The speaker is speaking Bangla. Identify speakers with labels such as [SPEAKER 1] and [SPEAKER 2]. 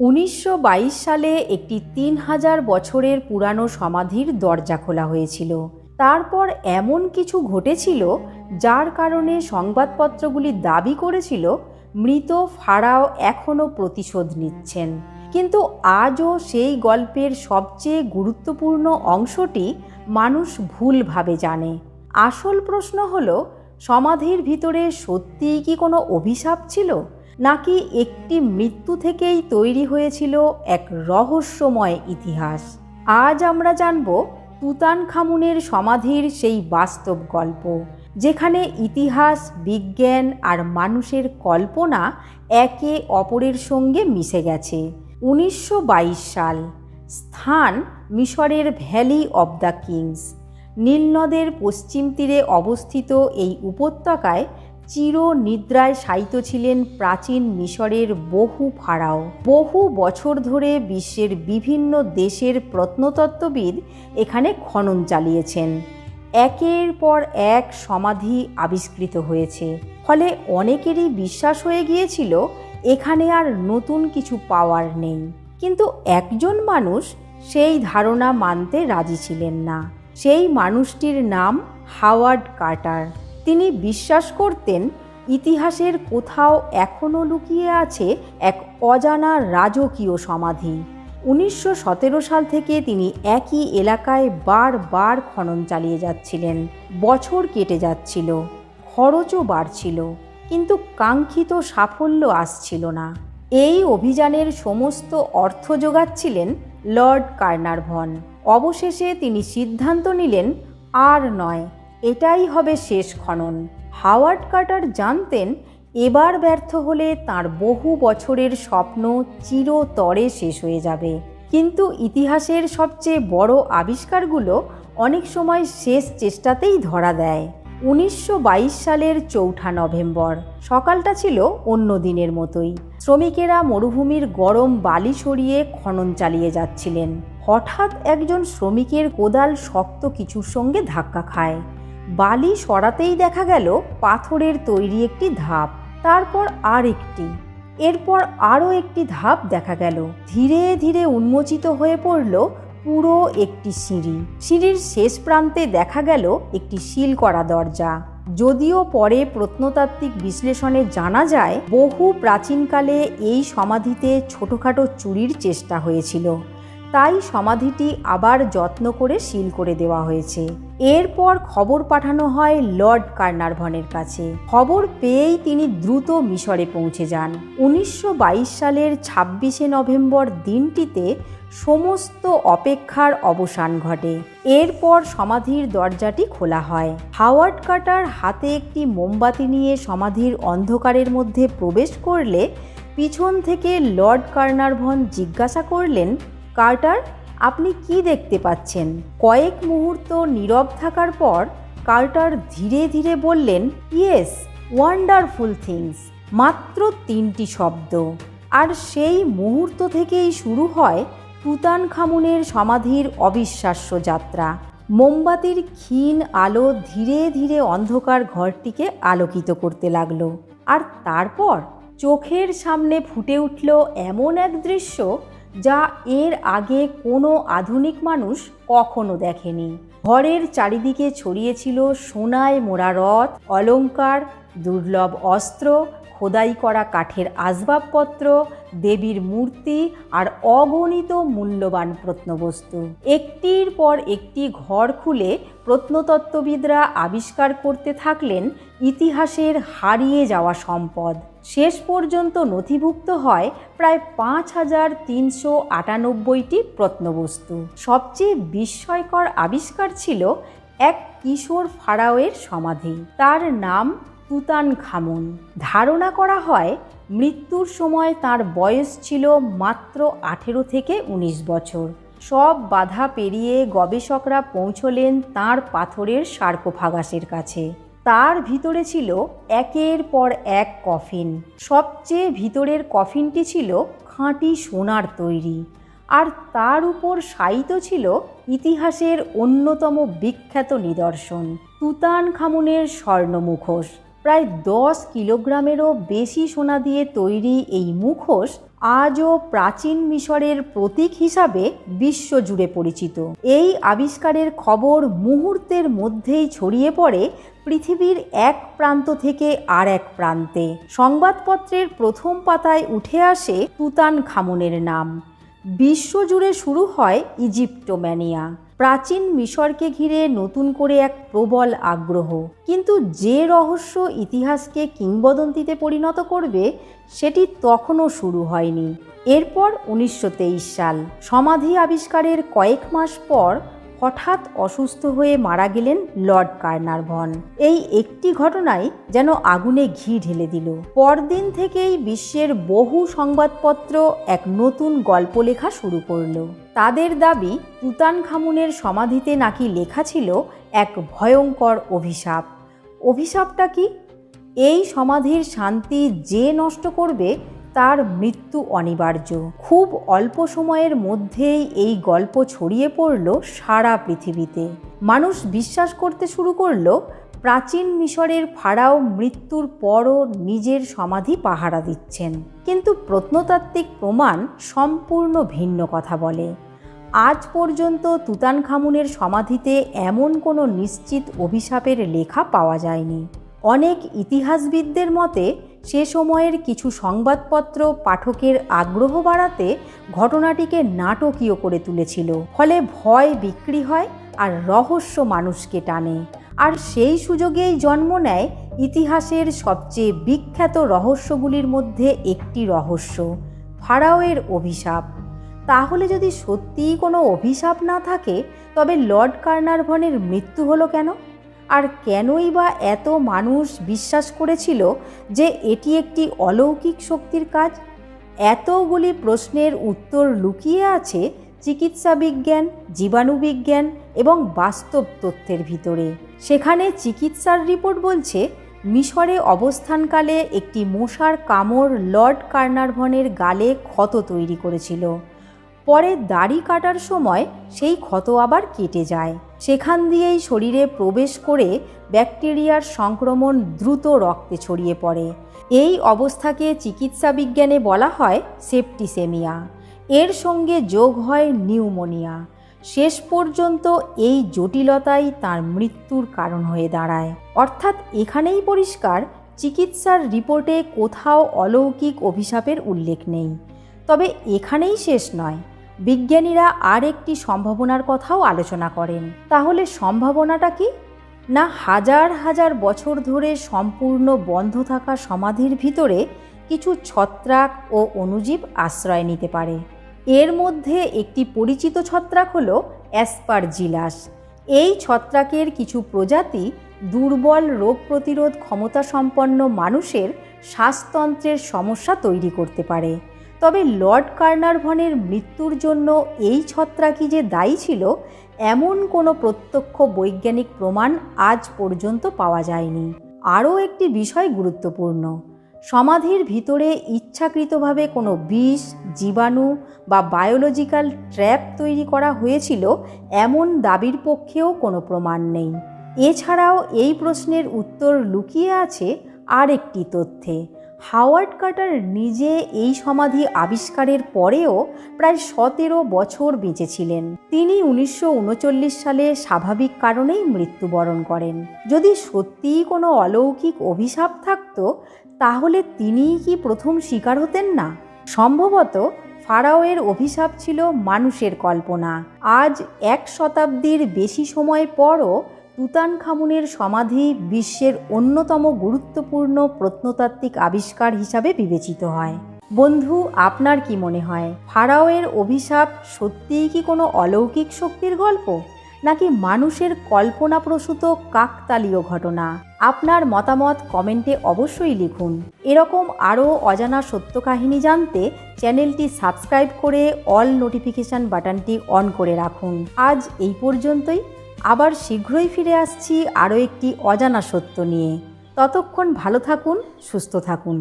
[SPEAKER 1] 1922 সালে একটি 3000 বছরের পুরানো সমাধির দরজা খোলা হয়েছিল। তারপর এমন কিছু ঘটেছিল যার কারণে সংবাদপত্রগুলি দাবি করেছিল মৃত ফারাও এখনও প্রতিশোধ নিচ্ছেন। কিন্তু আজও সেই গল্পের সবচেয়ে গুরুত্বপূর্ণ অংশটি মানুষ ভুলভাবে জানে। আসল প্রশ্ন হলো, সমাধির ভিতরে সত্যিই কি কোনো অভিশাপ ছিল, নাকি একটি মৃত্যু থেকেই তৈরি হয়েছিল এক রহস্যময় ইতিহাস? আজ আমরা জানব তুতানখামুনের সমাধির সেই বাস্তব গল্প, যেখানে ইতিহাস, বিজ্ঞান আর মানুষের কল্পনা একে অপরের সঙ্গে মিশে গেছে। 1922 সাল। স্থান মিশরের ভ্যালি অব দ্য কিংস। নীলনদের পশ্চিম তীরে অবস্থিত এই উপত্যকায় চির নিদ্রায় শায়িত ছিলেন প্রাচীন মিশরের বহু ফারাও। বহু বছর ধরে বিশ্বের বিভিন্ন দেশের প্রত্নতত্ত্ববিদ এখানে খনন চালিয়েছেন। একের পর এক সমাধি আবিষ্কৃত হয়েছে, ফলে অনেকেরই বিশ্বাস হয়ে গিয়েছিল এখানে আর নতুন কিছু পাওয়ার নেই। কিন্তু একজন মানুষ সেই ধারণা মানতে রাজি ছিলেন না। সেই মানুষটির নাম হাওয়ার্ড কার্টার। তিনি বিশ্বাস করতেন ইতিহাসের কোথাও এখনও লুকিয়ে আছে এক অজানা রাজকীয় সমাধি। 1917 সাল থেকে তিনি একই এলাকায় বারবার খনন চালিয়ে যাচ্ছিলেন। বছর কেটে যাচ্ছিল, খরচও বাড়ছিল, কিন্তু কাঙ্ক্ষিত সাফল্য আসছিল না। এই অভিযানের সমস্ত অর্থ জোগাচ্ছিলেন লর্ড কার্নারভন। অবশেষে তিনি সিদ্ধান্ত নিলেন, আর নয়, এটাই হবে শেষ খনন। হাওয়ার্ড কার্টার জানতেন এবার ব্যর্থ হলে তার বহু বছরের স্বপ্ন চিরতরে শেষ হয়ে যাবে। কিন্তু ইতিহাসের সবচেয়ে বড় আবিষ্কারগুলো অনেক সময় শেষ চেষ্টাতেই ধরা দেয়। 1922 সালের 4 নভেম্বর সকালটা ছিল অন্য দিনের মতোই। শ্রমিকেরা মরুভূমির গরম বালি সরিয়ে খনন চালিয়ে যাচ্ছিলেন। হঠাৎ একজন শ্রমিকের কোদাল শক্ত কিছুর সঙ্গে ধাক্কা খায়। বালি সরাতেই দেখা গেল পাথরের তৈরি একটি ধাপ, তারপর আর একটি, এরপর আরও একটি ধাপ দেখা গেল। ধীরে ধীরে উন্মোচিত হয়ে পড়ল পুরো একটি সিঁড়ি। সিঁড়ির শেষ প্রান্তে দেখা গেল একটি সিল করা দরজা। যদিও পরে প্রত্নতাত্ত্বিক বিশ্লেষণে জানা যায় বহু প্রাচীনকালে এই সমাধিতে ছোটোখাটো চুরির চেষ্টা হয়েছিল, তাই সমাধিটি আবার যত্ন করে সিল করে দেওয়া হয়েছে। এরপর খবর পাঠানো হয় লর্ড কার্নারভনের কাছে। খবর পেয়েই তিনি দ্রুত মিশরে পৌঁছে যান। 1922 সালের 26 নভেম্বর দিনটিতে সমস্ত অপেক্ষার অবসান ঘটে। এরপর সমাধির দরজাটি খোলা হয়। হাওয়ার্ড কার্টার হাতে একটি মোমবাতি নিয়ে সমাধির অন্ধকারের মধ্যে প্রবেশ করলে পিছন থেকে লর্ড কার্নারভন জিজ্ঞাসা করলেন, কার্টার, আপনি কি দেখতে পাচ্ছেন? কয়েক মুহূর্ত নীরব থাকার পর কার্টার ধীরে ধীরে বললেন, ইয়েস, ওয়ান্ডারফুল থিংস। মাত্র 3টি শব্দ। আর সেই মুহূর্ত থেকেই শুরু হয় তুতানখামুনের সমাধির অবিশ্বাস্য যাত্রা। মোমবাতির ক্ষীণ আলো ধীরে ধীরে অন্ধকার ঘরটিকে আলোকিত করতে লাগলো। আর তারপর চোখের সামনে ফুটে উঠল এমন এক দৃশ্য যা এর আগে কোনো আধুনিক মানুষ কখনো দেখেনি। ঘরের চারিদিকে ছড়িয়েছিল সোনায় মোড়া রথ, অলংকার, দুর্লভ অস্ত্র, খোদাই করা কাঠের আসবাবপত্র, দেবীর মূর্তি আর অগণিত মূল্যবান প্রত্নবস্তু। একটির পর একটি ঘর খুলে প্রত্নতত্ত্ববিদরা আবিষ্কার করতে থাকলেন ইতিহাসের হারিয়ে যাওয়া সম্পদ। শেষ পর্যন্ত নথিভুক্ত হয় প্রায় 5398টি প্রত্নবস্তু। সবচেয়ে বিস্ময়কর আবিষ্কার ছিল এক কিশোর ফারাওয়ের সমাধি। তার নাম তুতানখামুন। ধারণা করা হয় মৃত্যুর সময় তার বয়স ছিল মাত্র 18 থেকে 19 বছর। সব বাধা পেরিয়ে গবেষকরা পৌঁছলেন তার পাথরের সার্কোফাগাসের কাছে। তার ভিতরে ছিল একের পর এক কফিন। সবচেয়ে ভিতরের কফিনটি ছিল খাঁটি সোনার তৈরি, আর তার উপর শায়িত ছিল ইতিহাসের অন্যতম বিখ্যাত নিদর্শন, তুতানখামুনের স্বর্ণ মুখোশ। প্রায় 10 কিলোগ্রামেরও বেশি সোনা দিয়ে তৈরি এই মুখোশ আজও প্রাচীন মিশরের প্রতীক হিসাবে বিশ্বজুড়ে পরিচিত। এই আবিষ্কারের খবর মুহূর্তের মধ্যেই ছড়িয়ে পড়ে পৃথিবীর এক প্রান্ত থেকে আর এক প্রান্তে। সংবাদপত্রের প্রথম পাতায় উঠে আসে তুতানখামুনের নাম। বিশ্বজুড়ে শুরু হয় ইজিপ্টোম্যানিয়া। প্রাচীন মিশরকে ঘিরে নতুন করে এক প্রবল আগ্রহ। কিন্তু যে রহস্য ইতিহাসকে কিংবদন্তিতে পরিণত করবে সেটি তখনও শুরু হয়নি। এরপর 1923 সাল। সমাধি আবিষ্কারের কয়েক মাস পর হঠাৎ অসুস্থ হয়ে মারা গেলেন লর্ড কার্নারভন। এই একটি ঘটনাই যেন আগুনে ঘি ঢেলে দিল। পরদিন থেকেই বিশ্বের বহু সংবাদপত্র এক নতুন গল্প লেখা শুরু করলো। তাদের দাবি তুতানখামুনের সমাধিতে নাকি লেখা ছিল এক ভয়ঙ্কর অভিশাপ। অভিশাপটা কি? এই সমাধির শান্তি যে নষ্ট করবে তার মৃত্যু অনিবার্য। খুব অল্প সময়ের মধ্যেই এই গল্প ছড়িয়ে পড়ল সারা পৃথিবীতে। মানুষ বিশ্বাস করতে শুরু করলো প্রাচীন মিশরের ফারাও মৃত্যুর পরও নিজের সমাধি পাহারা দিচ্ছেন। কিন্তু প্রত্নতাত্ত্বিক প্রমাণ সম্পূর্ণ ভিন্ন কথা বলে। আজ পর্যন্ত তুতানখামুনের সমাধিতে এমন কোনো নিশ্চিত অভিশাপের লেখা পাওয়া যায়নি। অনেক ইতিহাসবিদদের মতে সে সময়ের কিছু সংবাদপত্র পাঠকের আগ্রহ বাড়াতে ঘটনাটিকে নাটকীয় করে তুলেছিল। ফলে ভয় বিক্রি হয় আর রহস্য মানুষকে টানে। আর সেই সুযোগেই জন্ম নেয় ইতিহাসের সবচেয়ে বিখ্যাত রহস্যগুলির মধ্যে একটি রহস্য, ফারাওয়ের অভিশাপ। তাহলে যদি সত্যিই কোনো অভিশাপ না থাকে তবে লর্ড কার্নারভনের মৃত্যু হলো কেন? আর কেনই বা এত মানুষ বিশ্বাস করেছিল যে এটি একটি অলৌকিক শক্তির কাজ? এতগুলি প্রশ্নের উত্তর লুকিয়ে আছে চিকিৎসা বিজ্ঞান, জীবাণুবিজ্ঞান এবং বাস্তব তথ্যের ভিতরে। সেখানে চিকিৎসার রিপোর্ট বলছে মিশরে অবস্থানকালে একটি মশার কামড় লর্ড কার্নারভনের গালে ক্ষত তৈরি করেছিল। পরে দাড়ি কাটার সময় সেই ক্ষত আবার কেটে যায়। সেখান দিয়েই শরীরে প্রবেশ করে ব্যাকটেরিয়ার সংক্রমণ দ্রুত রক্তে ছড়িয়ে পড়ে। এই অবস্থাকে চিকিৎসা বিজ্ঞানে বলা হয় সেপ্টিসেমিয়া। এর সঙ্গে যোগ হয় নিউমোনিয়া। শেষ পর্যন্ত এই জটিলতাই তার মৃত্যুর কারণ হয়ে দাঁড়ায়। অর্থাৎ এখানেই পরিষ্কার, চিকিৎসার রিপোর্টে কোথাও অলৌকিক অভিশাপের উল্লেখ নেই। তবে এখানেই শেষ নয়, বিজ্ঞানীরা আর একটি সম্ভাবনার কথাও আলোচনা করেন। তাহলে সম্ভাবনাটা কি? না, হাজার হাজার বছর ধরে সম্পূর্ণ বন্ধ থাকা সমাধির ভিতরে কিছু ছত্রাক ও অণুজীব আশ্রয় নিতে পারে। এর মধ্যে একটি পরিচিত ছত্রাক হলো অ্যাসপারজিলাস। এই ছত্রাকের কিছু প্রজাতি দুর্বল রোগ প্রতিরোধ ক্ষমতা সম্পন্ন মানুষের শ্বাসতন্ত্রের সমস্যা তৈরি করতে পারে। তবে লর্ড কার্নারভনের মৃত্যুর জন্য এই ছত্রাকই যে দায়ী ছিল এমন কোনো প্রত্যক্ষ বৈজ্ঞানিক প্রমাণ আজ পর্যন্ত পাওয়া যায়নি। আরও একটি বিষয় গুরুত্বপূর্ণ, সমাধির ভিতরে ইচ্ছাকৃতভাবে কোনো বিষ, জীবাণু বা বায়োলজিক্যাল ট্র্যাপ তৈরি করা হয়েছিল এমন দাবির পক্ষেও কোনো প্রমাণ নেই। এছাড়াও এই প্রশ্নের উত্তর লুকিয়ে আছে আরেকটি তথ্যে। হাওয়ার্ড কার্টার নিজে এই সমাধি আবিষ্কারের পরেও প্রায় 17 বছর বেঁচেছিলেন। তিনি 1939 সালে স্বাভাবিক কারণেই মৃত্যুবরণ করেন। যদি সত্যিই কোনো অলৌকিক অভিশাপ থাকতো তাহলে তিনিই কি প্রথম শিকার হতেন না? সম্ভবত ফারাওয়ের অভিশাপ ছিল মানুষের কল্পনা। আজ 1 শতাব্দীর বেশি সময় পরও তুতানখামুনের সমাধি বিশ্বের অন্যতম গুরুত্বপূর্ণ প্রত্নতাত্ত্বিক আবিষ্কার হিসাবে বিবেচিত হয়। বন্ধু, আপনার কি মনে হয়, ফারাওয়ের অভিশাপ সত্যিই কি কোনো অলৌকিক শক্তির গল্প, নাকি মানুষের কল্পনাপ্রসূত কাকতালীয় ঘটনা? আপনার মতামত কমেন্টে অবশ্যই লিখুন। এরকম আরও অজানা সত্য কাহিনী জানতে চ্যানেলটি সাবস্ক্রাইব করে অল নোটিফিকেশান বাটনটি অন করে রাখুন। আজ এই পর্যন্তই। আবার শীঘ্রই ফিরে আসছি আরও একটি অজানা সত্য নিয়ে। ততক্ষণ ভালো থাকুন, সুস্থ থাকুন।